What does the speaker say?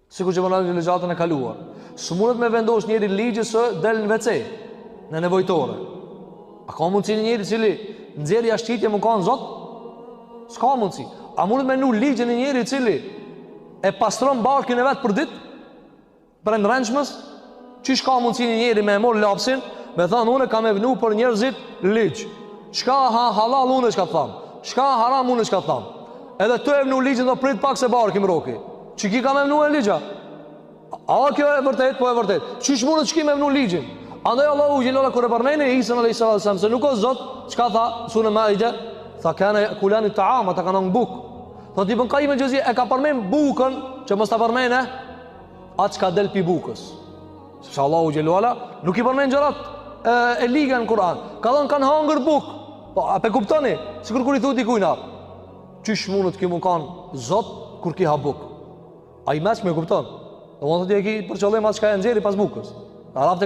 Sikur që bëna në legjatën e kaluar. S'mundet me vendosh njëri ligjë së del në WC, në nevojtore. A ka mundësi njëri cili nxjerrja shqitje më ka në Zot? S'ka mundësi. A mundet me nu ligjën e njëri cili e pastron barkun e vet për ditë? Për ndrençmës? Çish ka mundësi njëri me mor lapsin, me thënë unë kam e vënu për njerëzit ligj. Çka halal unë çka tham? Çka haram unë çka tham? Edhe tu e vënu ligjën do prit pak se barkim roki. Çiki kam e vënu e ligja? A kjo e vërtet, po e vërtet. Çish mundet çki me vënu ligjin? Andaj Allahu xhelala kur e përmendën Isa alayhis salam se nuk o Zot, çka tha sunë Maide? Tha kana yakulani ta'am, ata kanë buk. Tha Ibn Qayyim el-Juzeyy e ka përmend bukën, që mos ta përmendë atë çka del pi bukës. Sepse Allahu xhelala nuk i përmend gjërat e liga në Kur'an. Ka thënë kanë hangër bukë. Po a pe kuptoni? Sikur kur i thotë dikujt na. Çish mundet kjo më kanë Zot kur ki ha bukë? Ai më me kupton. Do të thotë ki për qëllim atë çka e nxjerri pas bukës. Arabët